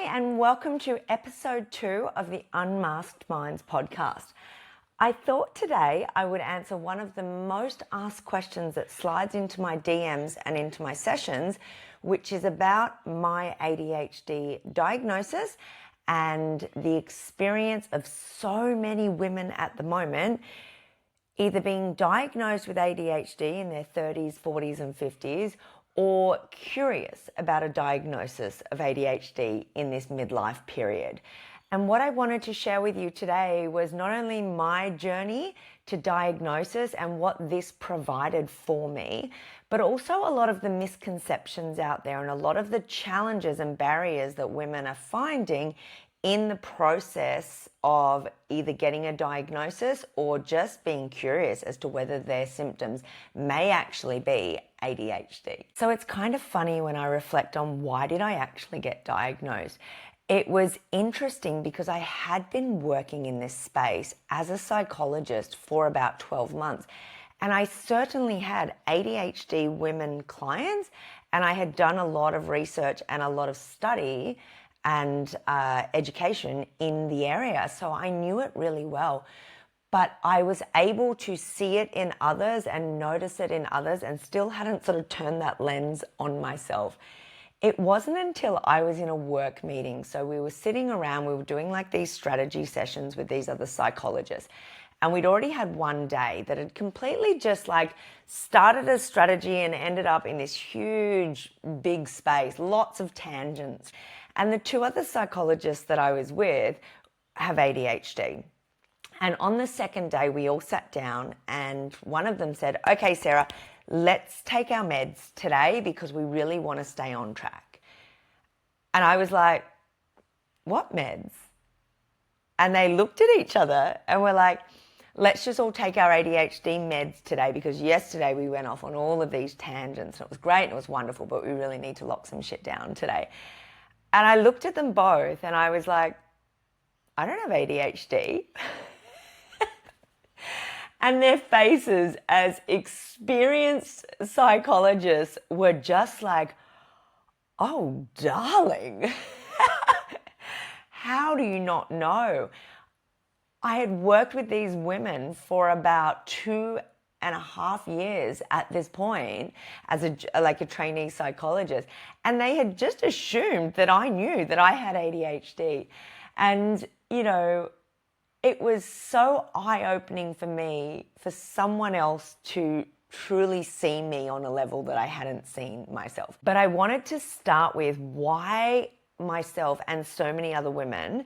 Hi, and welcome to episode 2 of the Unmasked Minds podcast. I thought today I would answer one of the most asked questions that slides into my DMs and into my sessions, which is about my ADHD diagnosis and the experience of so many women at the moment either being diagnosed with ADHD in their 30s, 40s, and 50s, or curious about a diagnosis of ADHD in this midlife period. And what I wanted to share with you today was not only my journey to diagnosis and what this provided for me, but also a lot of the misconceptions out there and a lot of the challenges and barriers that women are finding in the process of either getting a diagnosis or just being curious as to whether their symptoms may actually be ADHD. So it's kind of funny when I reflect on why did I actually get diagnosed. It was interesting because I had been working in this space as a psychologist for about 12 months. And I certainly had ADHD women clients, and I had done a lot of research and a lot of study and education in the area. So I knew it really well, but I was able to see it in others and notice it in others and still hadn't sort of turned that lens on myself. It wasn't until I was in a work meeting. So we were sitting around, we were doing like these strategy sessions with these other psychologists. And we'd already had one day that had completely just like started a strategy and ended up in this huge, big space, lots of tangents. And the two other psychologists that I was with have ADHD. And on the second day, we all sat down and one of them said, "Okay, Sarah, let's take our meds today because we really want to stay on track." And I was like, "What meds?" And they looked at each other and were like, "Let's just all take our ADHD meds today because yesterday we went off on all of these tangents and it was great and it was wonderful, but we really need to lock some shit down today." And I looked at them both and I was like, "I don't have ADHD." And their faces as experienced psychologists were just like, "Oh, darling, how do you not know?" I had worked with these women for about 2.5 years at this point as a trainee psychologist, and they had just assumed that I knew that I had ADHD. And, it was so eye-opening for me for someone else to truly see me on a level that I hadn't seen myself. But I wanted to start with why myself and so many other women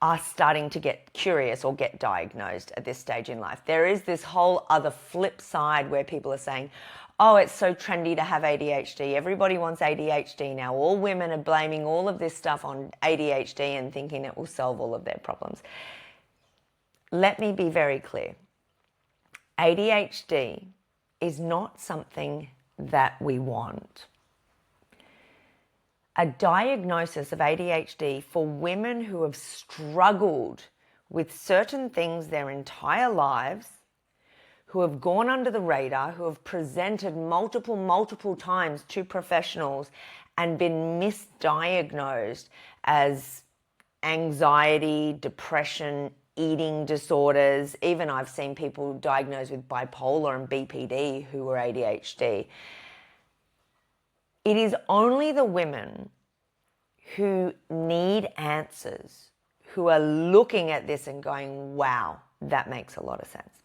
are starting to get curious or get diagnosed at this stage in life. There is this whole other flip side where people are saying, "Oh, it's so trendy to have ADHD. Everybody wants ADHD now. All women are blaming all of this stuff on ADHD and thinking it will solve all of their problems." Let me be very clear. ADHD is not something that we want. A diagnosis of ADHD for women who have struggled with certain things their entire lives, who have gone under the radar, who have presented multiple times to professionals and been misdiagnosed as anxiety, depression, eating disorders. Even I've seen people diagnosed with bipolar and BPD who were ADHD. It is only the women who need answers, who are looking at this and going, "Wow, that makes a lot of sense."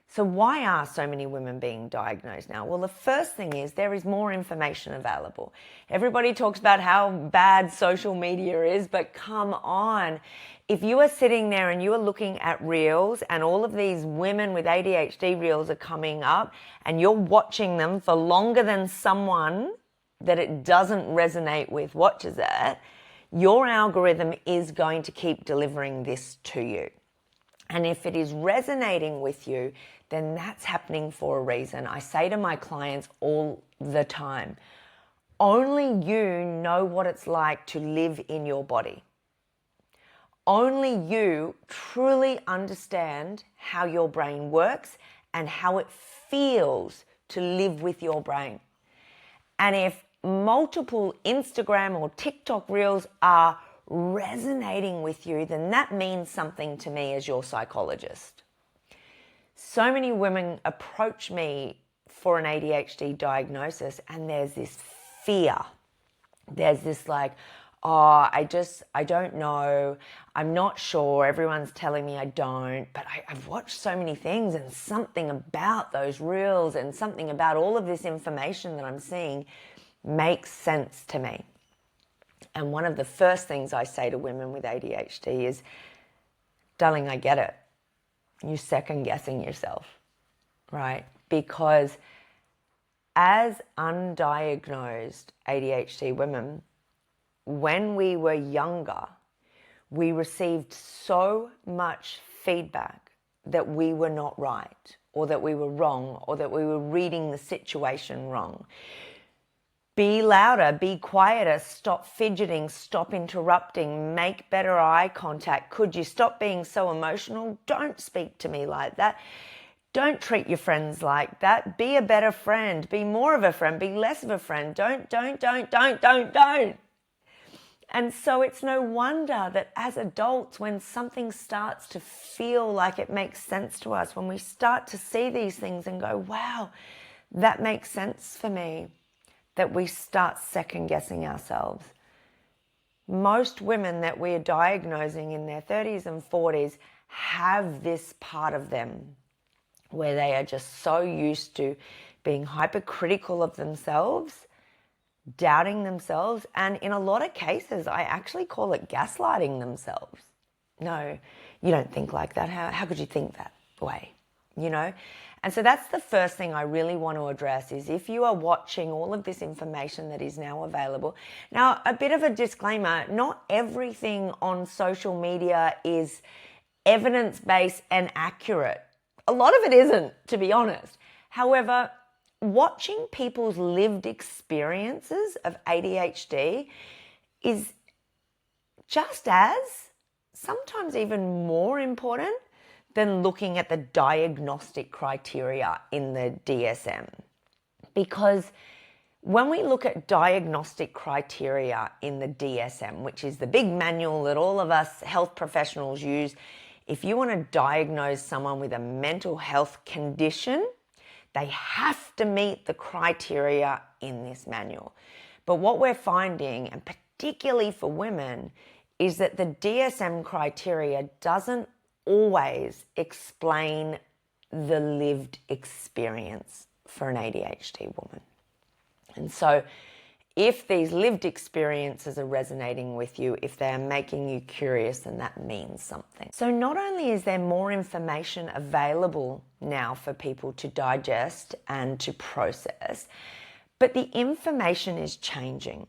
So why are so many women being diagnosed now? Well, the first thing is there is more information available. Everybody talks about how bad social media is, but come on. If you are sitting there and you are looking at reels and all of these women with ADHD reels are coming up and you're watching them for longer than someone that it doesn't resonate with watches it, your algorithm is going to keep delivering this to you. And if it is resonating with you, then that's happening for a reason. I say to my clients all the time, only you know what it's like to live in your body. Only you truly understand how your brain works and how it feels to live with your brain. And if multiple Instagram or TikTok reels are resonating with you, then that means something to me as your psychologist. So many women approach me for an ADHD diagnosis and there's this fear. There's this like, oh, I don't know. I'm not sure. Everyone's telling me I don't, but I've watched so many things, and something about those reels and something about all of this information that I'm seeing makes sense to me. And one of the first things I say to women with ADHD is, darling, I get it. You're second guessing yourself, right? Because as undiagnosed ADHD women, when we were younger, we received so much feedback that we were not right, or that we were wrong, or that we were reading the situation wrong. Be louder, be quieter, stop fidgeting, stop interrupting, make better eye contact. Could you stop being so emotional? Don't speak to me like that. Don't treat your friends like that. Be a better friend. Be more of a friend. Be less of a friend. Don't. And so it's no wonder that as adults, when something starts to feel like it makes sense to us, when we start to see these things and go, wow, that makes sense for me, that we start second guessing ourselves. Most women that we're diagnosing in their 30s and 40s have this part of them where they are just so used to being hypercritical of themselves, doubting themselves, and in a lot of cases, I actually call it gaslighting themselves. No, you don't think like that. How could you think that way? You know? And so that's the first thing I really want to address is if you are watching all of this information that is now available. Now, a bit of a disclaimer, not everything on social media is evidence-based and accurate. A lot of it isn't, to be honest. However, watching people's lived experiences of ADHD is just as, sometimes even more important than looking at the diagnostic criteria in the DSM. Because when we look at diagnostic criteria in the DSM, which is the big manual that all of us health professionals use, if you want to diagnose someone with a mental health condition, they have to meet the criteria in this manual. But what we're finding, and particularly for women, is that the DSM criteria doesn't always explain the lived experience for an ADHD woman. And so if these lived experiences are resonating with you, if they're making you curious, then that means something. So not only is there more information available now for people to digest and to process, but the information is changing.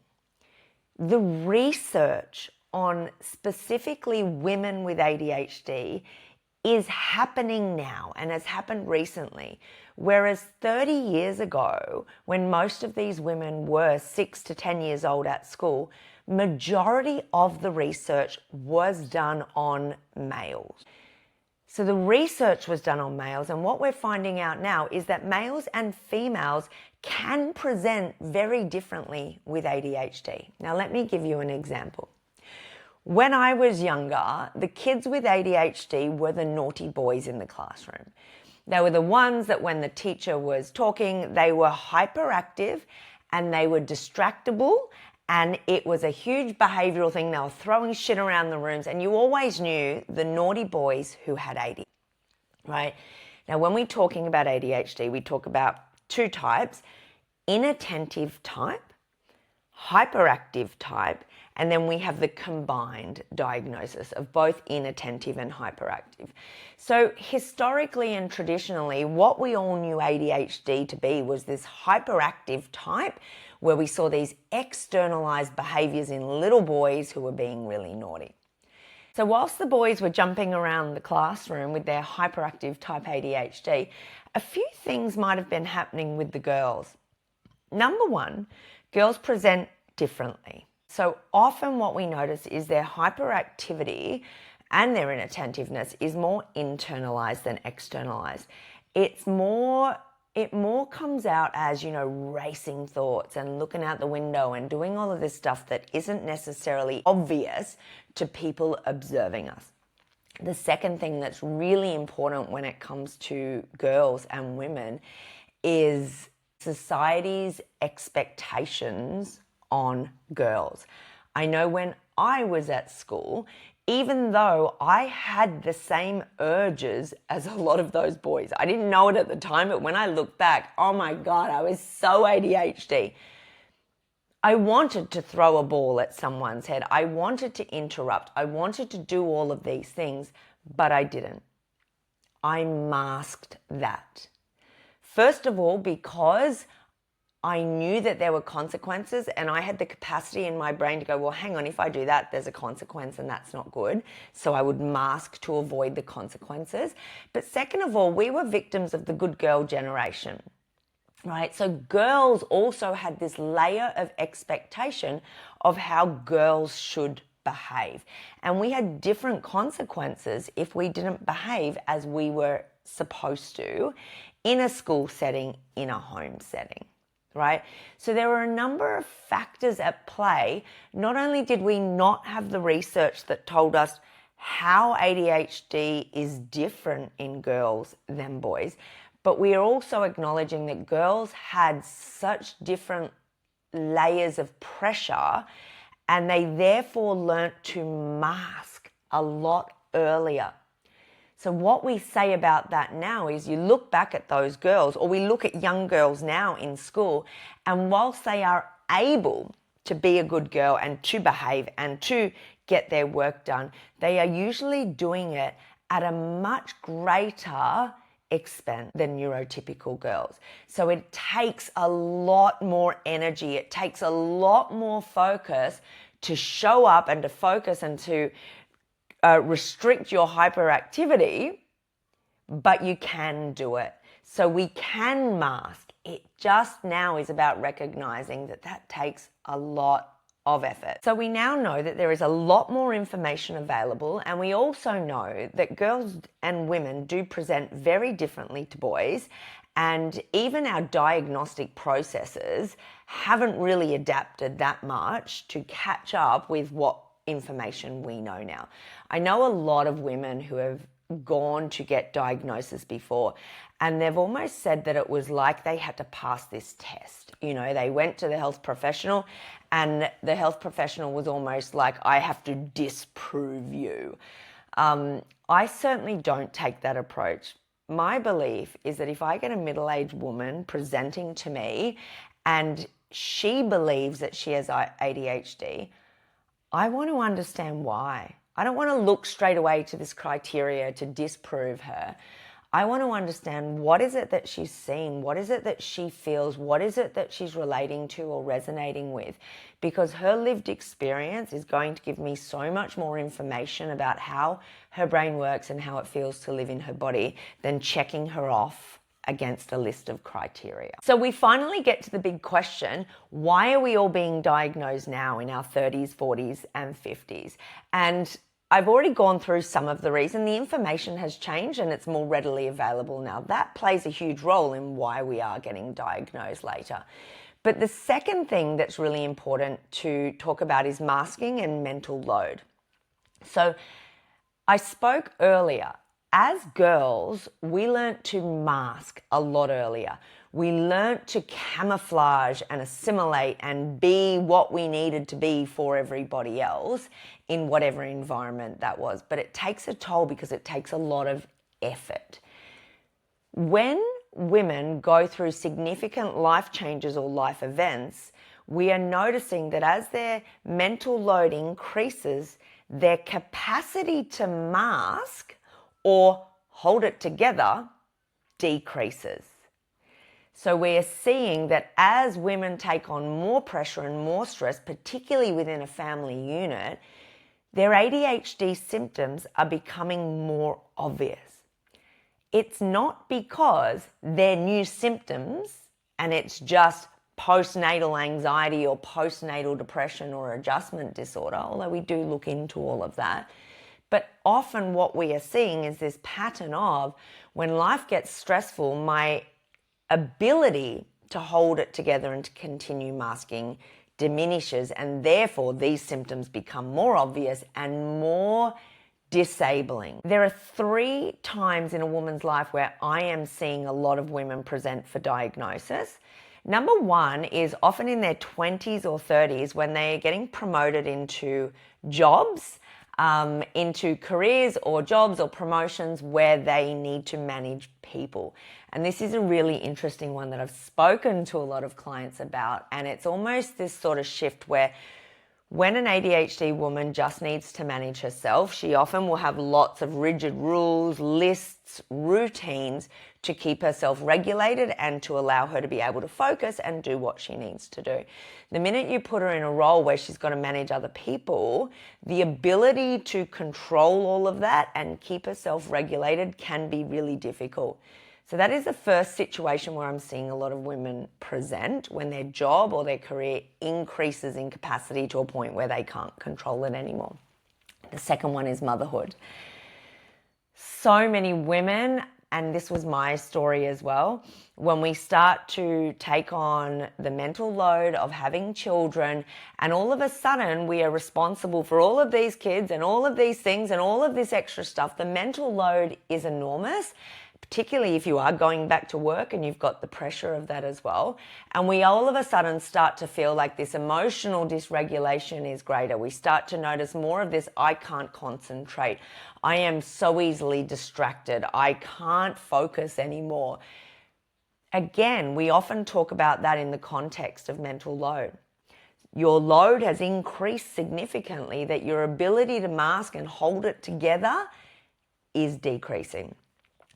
The research on specifically women with ADHD is happening now and has happened recently. Whereas 30 years ago, when most of these women were 6 to 10 years old at school, majority of the research was done on males. So the research was done on males, and what we're finding out now is that males and females can present very differently with ADHD. Now let me give you an example. When I was younger, the kids with ADHD were the naughty boys in the classroom. They were the ones that when the teacher was talking, they were hyperactive and they were distractible, and it was a huge behavioral thing. They were throwing shit around the rooms, and you always knew the naughty boys who had ADHD, right? Now, when we're talking about ADHD, we talk about two types: inattentive type, hyperactive type, and then we have the combined diagnosis of both inattentive and hyperactive. So historically and traditionally, what we all knew ADHD to be was this hyperactive type, where we saw these externalized behaviors in little boys who were being really naughty. So whilst the boys were jumping around the classroom with their hyperactive type ADHD, a few things might have been happening with the girls. Number one, girls present differently. So often what we notice is their hyperactivity and their inattentiveness is more internalized than externalized. It's more it more comes out as, racing thoughts and looking out the window and doing all of this stuff that isn't necessarily obvious to people observing us. The second thing that's really important when it comes to girls and women is society's expectations on girls. I know when I was at school, even though I had the same urges as a lot of those boys, I didn't know it at the time, but when I look back, oh my God, I was so ADHD. I wanted to throw a ball at someone's head. I wanted to interrupt. I wanted to do all of these things, but I didn't. I masked that. First of all, because I knew that there were consequences, and I had the capacity in my brain to go, well, hang on, if I do that, there's a consequence and that's not good. So I would mask to avoid the consequences. But second of all, we were victims of the good girl generation, right? So girls also had this layer of expectation of how girls should behave. And we had different consequences if we didn't behave as we were supposed to in a school setting, in a home setting. Right? So there were a number of factors at play. Not only did we not have the research that told us how ADHD is different in girls than boys, but we are also acknowledging that girls had such different layers of pressure, and they therefore learnt to mask a lot earlier. So what we say about that now is you look back at those girls, or we look at young girls now in school, and whilst they are able to be a good girl and to behave and to get their work done, they are usually doing it at a much greater expense than neurotypical girls. So it takes a lot more energy. It takes a lot more focus to show up and to focus and to restrict your hyperactivity, but you can do it. So we can mask. It just now is about recognizing that that takes a lot of effort. So we now know that there is a lot more information available, and we also know that girls and women do present very differently to boys, and even our diagnostic processes haven't really adapted that much to catch up with what information we know now. I know a lot of women who have gone to get diagnosis before, and they've almost said that it was like they had to pass this test. They went to the health professional, and the health professional was almost like, I have to disprove you. I certainly don't take that approach. My belief is that if I get a middle-aged woman presenting to me and she believes that she has ADHD, I want to understand why. I don't want to look straight away to this criteria to disprove her. I want to understand, what is it that she's seeing? What is it that she feels? What is it that she's relating to or resonating with? Because her lived experience is going to give me so much more information about how her brain works and how it feels to live in her body than checking her off against a list of criteria. So we finally get to the big question: why are we all being diagnosed now in our 30s, 40s, and 50s? And I've already gone through some of the reason. The information has changed and it's more readily available now. That plays a huge role in why we are getting diagnosed later. But the second thing that's really important to talk about is masking and mental load. So I spoke earlier, as girls, we learnt to mask a lot earlier. We learnt to camouflage and assimilate and be what we needed to be for everybody else in whatever environment that was. But it takes a toll because it takes a lot of effort. When women go through significant life changes or life events, we are noticing that as their mental load increases, their capacity to mask or hold it together decreases. So we're seeing that as women take on more pressure and more stress, particularly within a family unit, their ADHD symptoms are becoming more obvious. It's not because they're new symptoms and it's just postnatal anxiety or postnatal depression or adjustment disorder, although we do look into all of that. But often what we are seeing is this pattern of, when life gets stressful, my ability to hold it together and to continue masking diminishes, and therefore these symptoms become more obvious and more disabling. There are 3 times in a woman's life where I am seeing a lot of women present for diagnosis. Number 1 is often in their 20s or 30s when they are getting promoted into jobs, into careers or jobs or promotions where they need to manage people. And this is a really interesting one that I've spoken to a lot of clients about. And it's almost this sort of shift where when an ADHD woman just needs to manage herself, she often will have lots of rigid rules, lists, routines to keep herself regulated and to allow her to be able to focus and do what she needs to do. The minute you put her in a role where she's got to manage other people, the ability to control all of that and keep herself regulated can be really difficult. So that is the first situation where I'm seeing a lot of women present when their job or their career increases in capacity to a point where they can't control it anymore. The second one is motherhood. So many women, and this was my story as well, when we start to take on the mental load of having children, and all of a sudden we are responsible for all of these kids and all of these things and all of this extra stuff, the mental load is enormous, particularly if you are going back to work and you've got the pressure of that as well. And we all of a sudden start to feel like this emotional dysregulation is greater. We start to notice more of this, I can't concentrate. I am so easily distracted. I can't focus anymore. Again, we often talk about that in the context of mental load. Your load has increased significantly, that your ability to mask and hold it together is decreasing.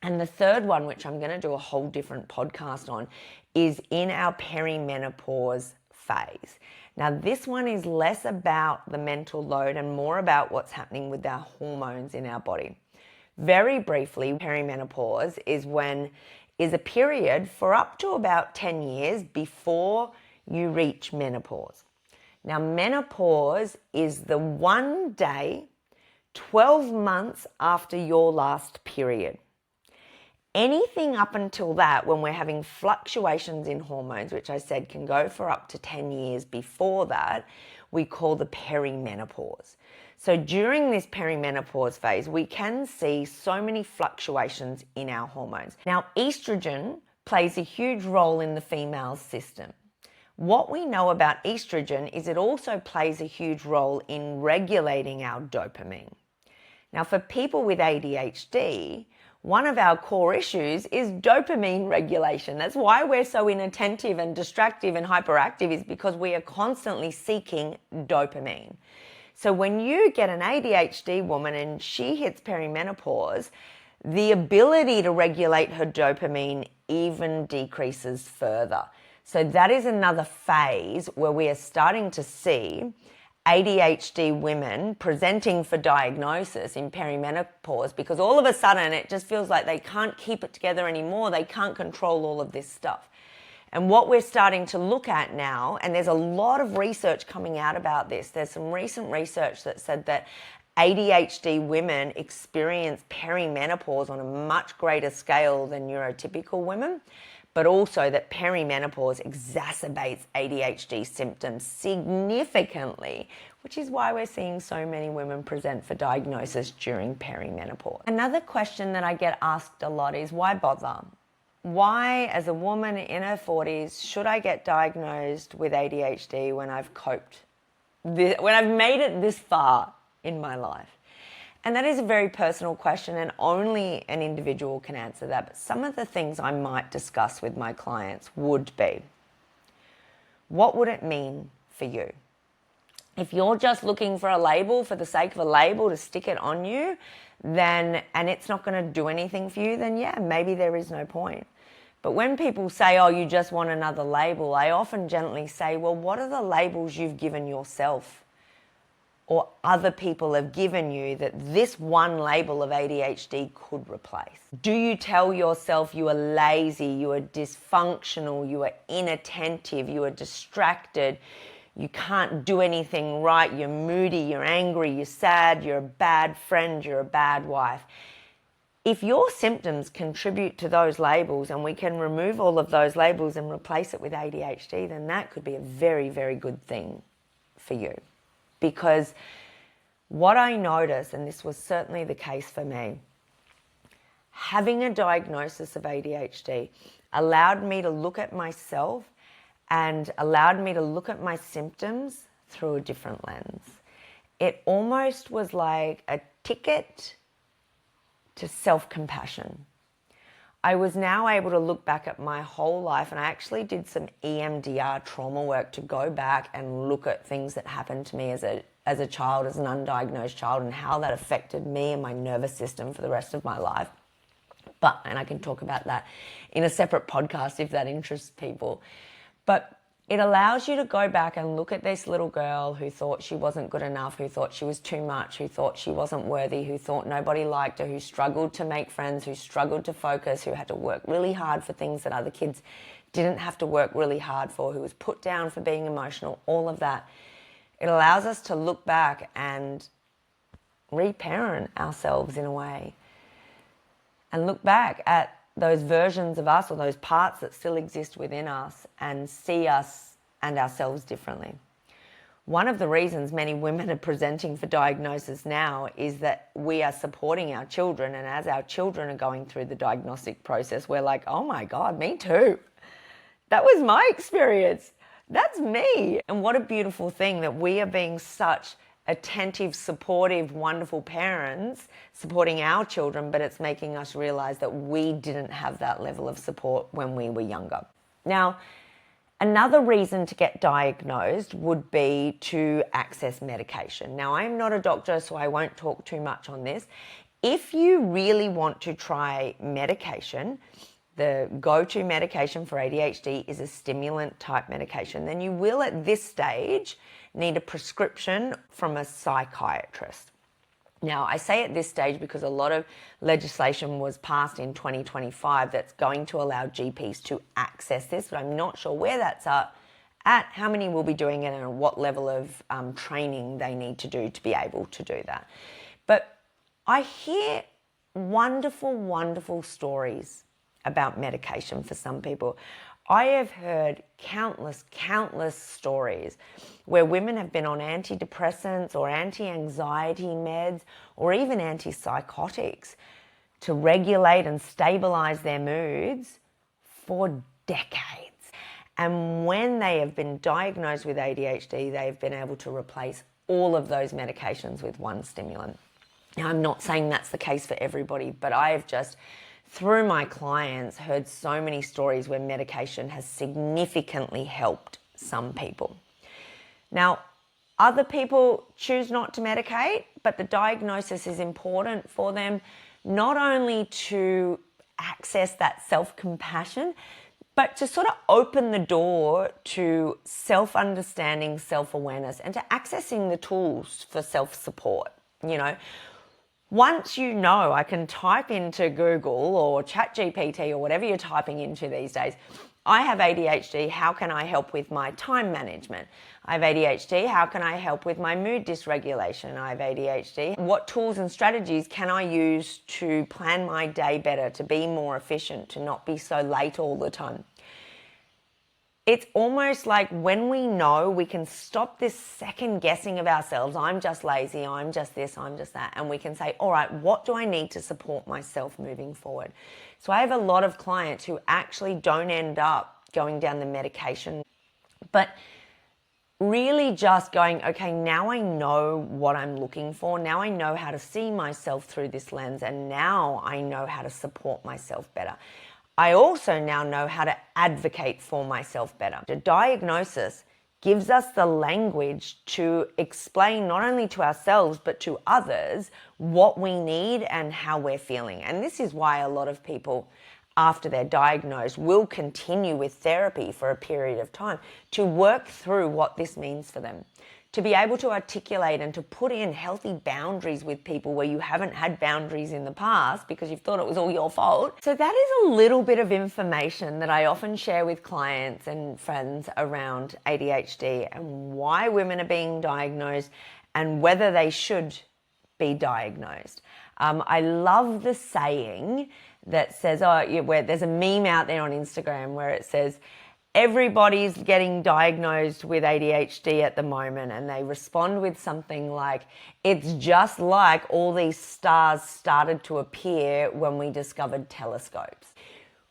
And the third one, which I'm going to do a whole different podcast on, is in our perimenopause phase. Now, this one is less about the mental load and more about what's happening with our hormones in our body. Very briefly, perimenopause is a period for up to about 10 years before you reach menopause. Now, menopause is the one day, 12 months after your last period. Anything up until that, when we're having fluctuations in hormones, which I said can go for up to 10 years before that, we call the perimenopause. So during this perimenopause phase, we can see so many fluctuations in our hormones. Now, estrogen plays a huge role in the female system. What we know about estrogen is it also plays a huge role in regulating our dopamine. Now, for people with ADHD, one of our core issues is dopamine regulation. That's why we're so inattentive and distractive and hyperactive, is because we are constantly seeking dopamine. So when you get an ADHD woman and she hits perimenopause, the ability to regulate her dopamine even decreases further. So that is another phase where we are starting to see ADHD women presenting for diagnosis in perimenopause, because all of a sudden it just feels like they can't keep it together anymore. They can't control all of this stuff. And what we're starting to look at now, and there's a lot of research coming out about this. There's some recent research that said that ADHD women experience perimenopause on a much greater scale than neurotypical women, but also that perimenopause exacerbates ADHD symptoms significantly, which is why we're seeing so many women present for diagnosis during perimenopause. Another question that I get asked a lot is, why bother? Why, as a woman in her 40s, should I get diagnosed with ADHD when I've when I've made it this far in my life? And that is a very personal question, and only an individual can answer that. But some of the things I might discuss with my clients would be, what would it mean for you? If you're just looking for a label for the sake of a label to stick it on you, and it's not going to do anything for you, then yeah, maybe there is no point. But when people say, oh, you just want another label, I often gently say, well, what are the labels you've given yourself or other people have given you that this one label of ADHD could replace? Do you tell yourself you are lazy, you are dysfunctional, you are inattentive, you are distracted, you can't do anything right, you're moody, you're angry, you're sad, you're a bad friend, you're a bad wife? if your symptoms contribute to those labels and we can remove all of those labels and replace it with ADHD, then that could be a very, very good thing for you. Because what I noticed, and this was certainly the case for me, having a diagnosis of ADHD allowed me to look at myself and allowed me to look at my symptoms through a different lens. It almost was like a ticket to self-compassion. I was now able to look back at my whole life, and I actually did some EMDR trauma work to go back and look at things that happened to me as a child, as an undiagnosed child, and how that affected me and my nervous system for the rest of my life. And I can talk about that in a separate podcast if that interests people. But it allows you to go back and look at this little girl who thought she wasn't good enough, who thought she was too much, who thought she wasn't worthy, who thought nobody liked her, who struggled to make friends, who struggled to focus, who had to work really hard for things that other kids didn't have to work really hard for, who was put down for being emotional, all of that. It allows us to look back and reparent ourselves in a way and look back at those versions of us or those parts that still exist within us and see us and ourselves differently. One of the reasons many women are presenting for diagnosis now is that we are supporting our children, and as our children are going through the diagnostic process, we're like, oh my God, me too. That was my experience. That's me. And what a beautiful thing that we are being such attentive, supportive, wonderful parents supporting our children, but it's making us realize that we didn't have that level of support when we were younger. Now, another reason to get diagnosed would be to access medication. Now, I'm not a doctor, so I won't talk too much on this. If you really want to try medication, the go-to medication for ADHD is a stimulant type medication, then you will at this stage need a prescription from a psychiatrist. Now, I say at this stage because a lot of legislation was passed in 2025 that's going to allow GPs to access this, but I'm not sure where that's at, how many will be doing it, and what level of training they need to do to be able to do that. But I hear wonderful, wonderful stories about medication for some people. I have heard countless stories where women have been on antidepressants or anti-anxiety meds or even antipsychotics to regulate and stabilize their moods for decades. And when they have been diagnosed with ADHD, they've been able to replace all of those medications with one stimulant. Now, I'm not saying that's the case for everybody, but I have just, through my clients, heard so many stories where medication has significantly helped some people. Now, other people choose not to medicate, but the diagnosis is important for them, not only to access that self-compassion, but to sort of open the door to self-understanding, self-awareness, and to accessing the tools for self-support. You know, once you know, I can type into Google or ChatGPT or whatever you're typing into these days, I have ADHD, how can I help with my time management? I have ADHD, how can I help with my mood dysregulation? I have ADHD, what tools and strategies can I use to plan my day better, to be more efficient, to not be so late all the time? It's almost like when we know, we can stop this second guessing of ourselves. I'm just lazy, I'm just this, I'm just that. And we can say, all right, what do I need to support myself moving forward? So I have a lot of clients who actually don't end up going down the medication, but really just going, okay, now I know what I'm looking for. Now I know how to see myself through this lens, and now I know how to support myself better. I also now know how to advocate for myself better. The diagnosis gives us the language to explain not only to ourselves but to others what we need and how we're feeling. And this is why a lot of people, after they're diagnosed, will continue with therapy for a period of time to work through what this means for them. To be able to articulate and to put in healthy boundaries with people where you haven't had boundaries in the past because you've thought it was all your fault. So that is a little bit of information that I often share with clients and friends around ADHD and why women are being diagnosed and whether they should be diagnosed. I love the saying that says, where there's a meme out there on Instagram where it says, everybody's getting diagnosed with ADHD at the moment, and they respond with something like, it's just like all these stars started to appear when we discovered telescopes.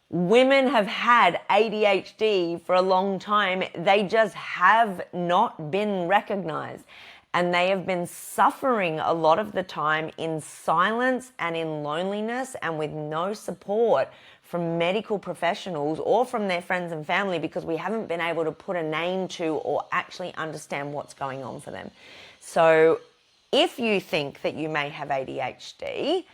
Women have had ADHD for a long time. They just have not been recognized. And they have been suffering a lot of the time in silence and in loneliness and with no support from medical professionals or from their friends and family, because we haven't been able to put a name to or actually understand what's going on for them. So if you think that you may have ADHD,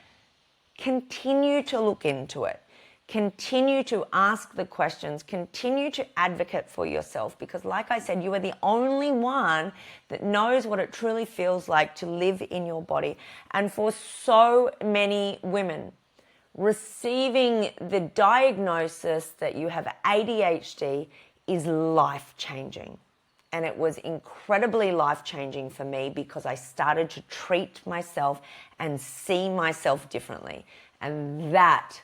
continue to look into it. Continue to ask the questions, continue to advocate for yourself, because like I said, you are the only one that knows what it truly feels like to live in your body. And for so many women, receiving the diagnosis that you have ADHD is life-changing. And it was incredibly life-changing for me because I started to treat myself and see myself differently. And that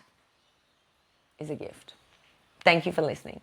is a gift. Thank you for listening.